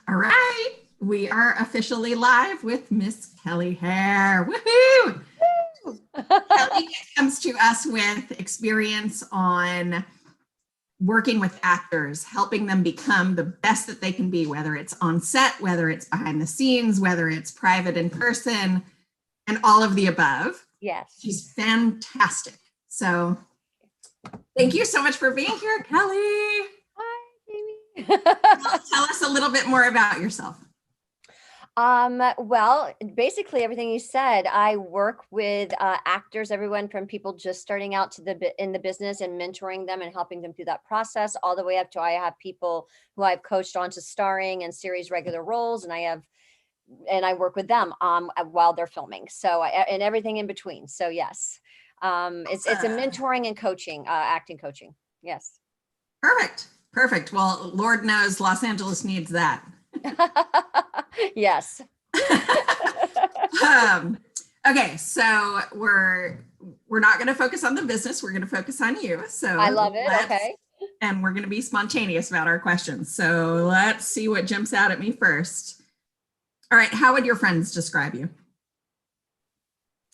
All right. We are officially live with Miss Kelly Hare. Woohoo! Kelly comes to us with experience on working with actors, helping them become the best that they can be, whether it's on set, whether it's behind the scenes, whether it's private in person, and all of the above. Yes. She's fantastic. So thank you so much for being here, Kelly. Hi, Amy. Tell us a little bit more about yourself. Well, basically everything you said. I work with actors, everyone from people just starting out to in the business and mentoring them and helping them through that process, all the way up to I have people who I've coached onto starring and series regular roles, and I work with them while they're filming. So and everything in between. So yes, it's a mentoring and coaching, acting coaching. Yes. Perfect. Well, Lord knows Los Angeles needs that. Yes. Okay, so we're not going to focus on the business. We're going to focus on you. So I love it. Okay. And we're going to be spontaneous about our questions. So let's see what jumps out at me first. All right, how would your friends describe you?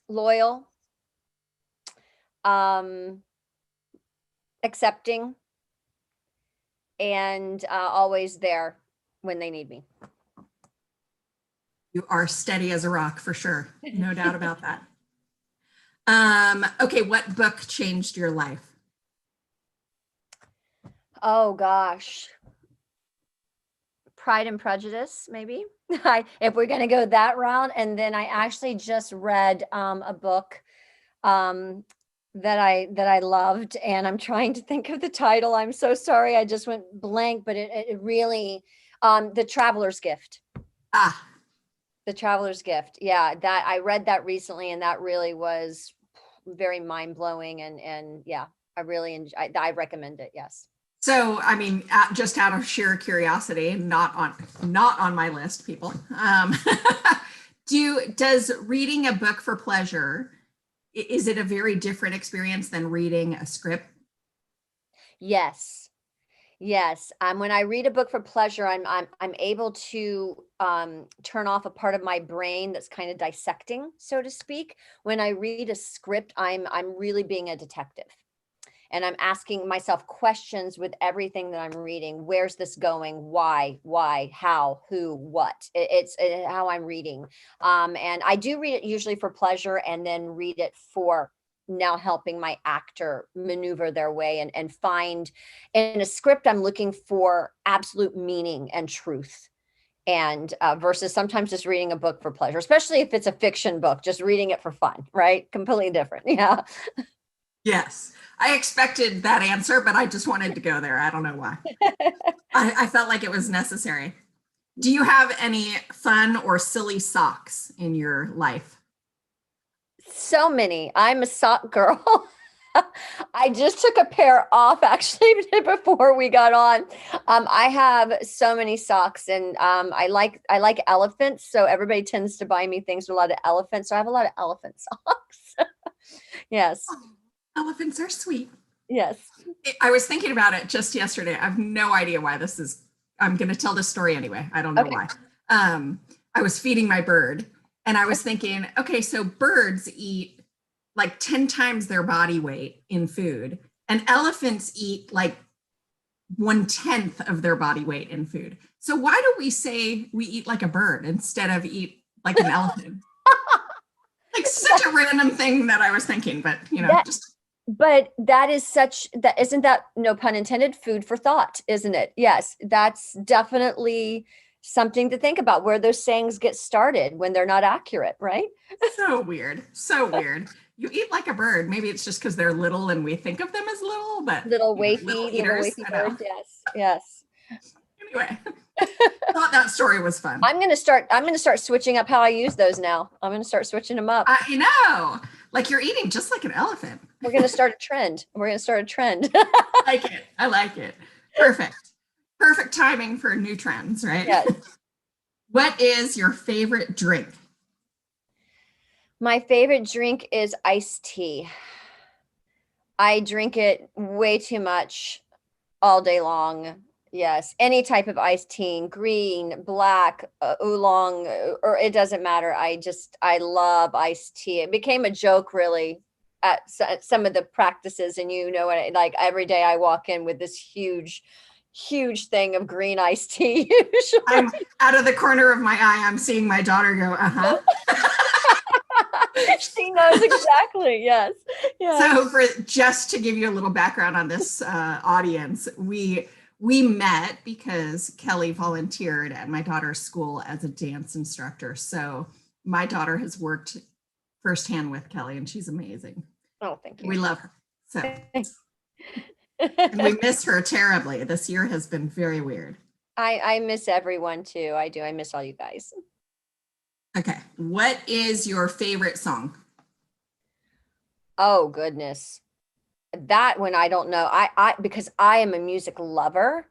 Loyal, accepting, and always there when they need me. You are steady as a rock for sure. No doubt about that. Okay, what book changed your life? Oh gosh. Pride and Prejudice, maybe. If we're going to go that route. And then I actually just read a book that I loved, and I'm trying to think of the title. I'm so sorry. I just went blank, but it really, The Traveler's Gift. The Traveler's Gift. Yeah, that I read that recently, and that really was very mind-blowing. And yeah, I recommend it. Yes. So, I mean, just out of sheer curiosity, not on my list, people. Does reading a book for pleasure, is it a very different experience than reading a script? Yes. When I read a book for pleasure, I'm able to turn off a part of my brain that's kind of dissecting, so to speak. When I read a script, I'm really being a detective. And I'm asking myself questions with everything that I'm reading. Where's this going? Why, how, who, what? It's how I'm reading. And I do read it usually for pleasure, and then read it for now helping my actor maneuver their way and find in a script, I'm looking for absolute meaning and truth. And versus sometimes just reading a book for pleasure, especially if it's a fiction book, just reading it for fun, right? Completely different. Yeah. Yes. I expected that answer, but I just wanted to go there. I don't know why. I felt like it was necessary. Do you have any fun or silly socks in your life? So many. I'm a sock girl. I just took a pair off actually before we got on. I have so many socks, and I like elephants. So everybody tends to buy me things with a lot of elephants. So I have a lot of elephant socks. Yes. Oh, elephants are sweet. Yes. I was thinking about it just yesterday. I have no idea why this is. I'm going to tell this story anyway. I don't know why. I was feeding my bird, and I was thinking, okay, so birds eat like 10 times their body weight in food, and elephants eat like 1/10 of their body weight in food. So why do we say we eat like a bird instead of eat like an elephant? Like such a random thing that I was thinking, but But isn't that, no pun intended, food for thought, isn't it? Yes, that's definitely something to think about, where those sayings get started when they're not accurate, right? So weird. You eat like a bird. Maybe it's just because they're little and we think of them as little, but little wafy birds. Yes. Anyway, I thought that story was fun. I'm gonna start switching up how I use those now. I'm gonna start switching them up. Like you're eating just like an elephant. We're gonna start a trend. I like it. Perfect timing for new trends, right? Yes. What is your favorite drink? My favorite drink is iced tea. I drink it way too much all day long. Yes. Any type of iced tea, green, black, oolong, or it doesn't matter. I love iced tea. It became a joke really at some of the practices. And you know what, like every day I walk in with this huge thing of green iced tea. Usually. I'm out of the corner of my eye. I'm seeing my daughter go, uh-huh. She knows exactly. Yes. So just to give you a little background on this audience, we met because Kelly volunteered at my daughter's school as a dance instructor. So my daughter has worked firsthand with Kelly, and she's amazing. Oh, thank you. We love her. So, and we miss her terribly. This year has been very weird. I miss everyone too. I do. I miss all you guys. Okay. What is your favorite song? Oh, goodness. That one, I don't know. Because I am a music lover,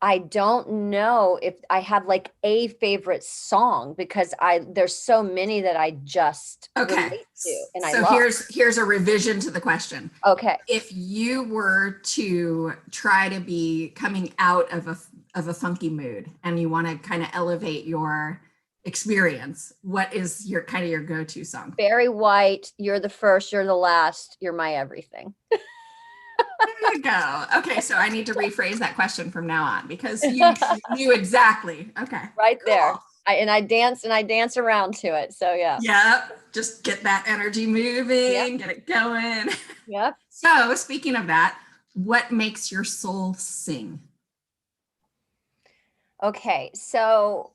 I don't know if I have like a favorite song because there's so many that I just relate to and so I love. Here's a revision to the question. Okay. If you were to try to be coming out of a funky mood and you want to kind of elevate your experience, what is your kind of your go-to song? Barry White, You're the First, You're the Last, You're My Everything. There you go. Okay, so I need to rephrase that question from now on because you knew exactly. Okay. Right cool. there. I dance around to it. So yeah. Yep. Just get that energy moving, get it going. Yep. So speaking of that, what makes your soul sing? Okay, so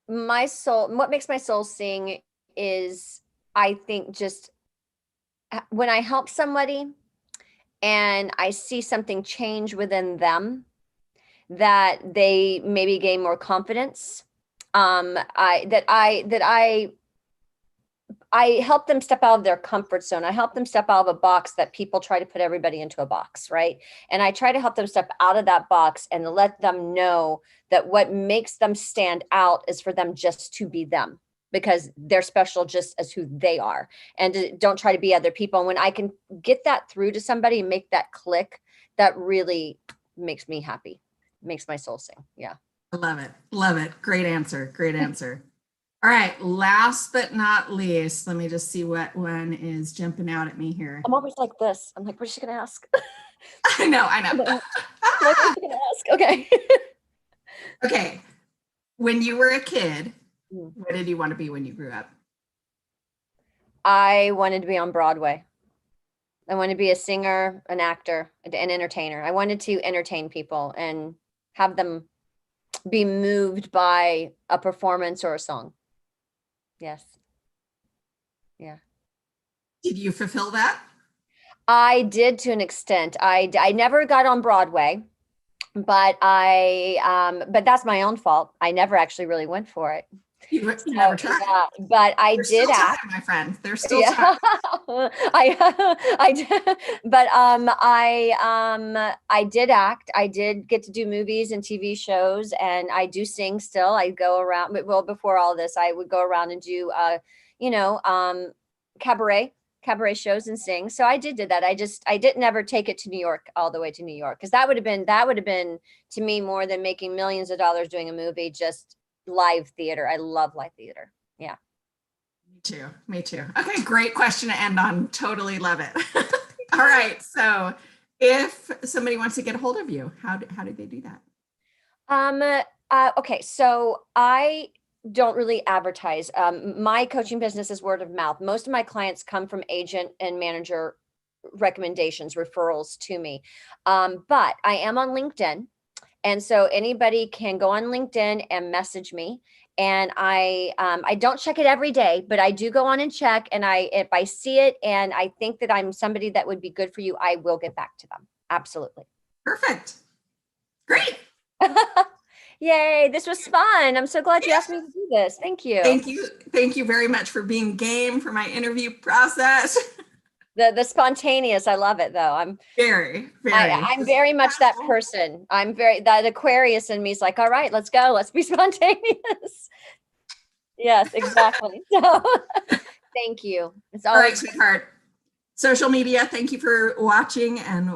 what makes my soul sing is, I think, just when I help somebody and I see something change within them, that they maybe gain more confidence. I help them step out of their comfort zone. I help them step out of a box that people try to put everybody into a box, right? And I try to help them step out of that box and let them know that what makes them stand out is for them just to be them, because they're special just as who they are, and don't try to be other people. And when I can get that through to somebody and make that click, that really makes me happy, makes my soul sing. Yeah. I love it. Love it. Great answer. Great answer. All right. Last but not least, let me just see what one is jumping out at me here. I'm always like this. I'm like, what's she going to ask? I know. What is she going to ask? Okay. Okay. When you were a kid, what did you want to be when you grew up? I wanted to be on Broadway. I wanted to be a singer, an actor, an entertainer. I wanted to entertain people and have them be moved by a performance or a song. Yes. Yeah. Did you fulfill that? I did, to an extent. I never got on Broadway, but but that's my own fault. I never actually really went for it. You never tried. Yeah, but I There's did still act. time, my friend. There's still time. I did, but I did act. I did get to do movies and TV shows, and I do sing still. I go around. Well, before all this, I would go around and do cabaret shows and sing. So I did that. I didn't ever take it to New York, all the way to New York, because that would have been to me more than making millions of dollars doing a movie. Just live theater. I love live theater. Yeah. Me too. Okay, great question to end on. Totally love it. All right. So if somebody wants to get a hold of you, how do they do that? Okay. So I don't really advertise. My coaching business is word of mouth. Most of my clients come from agent and manager recommendations, referrals to me. But I am on LinkedIn. And so anybody can go on LinkedIn and message me. And I don't check it every day, but I do go on and check. And if I see it and I think that I'm somebody that would be good for you, I will get back to them. Absolutely. Perfect. Great. Yay. This was fun. I'm so glad you asked me to do this. Thank you. Thank you. Thank you very much for being game for my interview process. The spontaneous, I love it though. I'm very much that person. That Aquarius in me is like, all right, let's go. Let's be spontaneous. Yes, exactly. So thank you. It's always all right, sweetheart. Social media, thank you for watching, and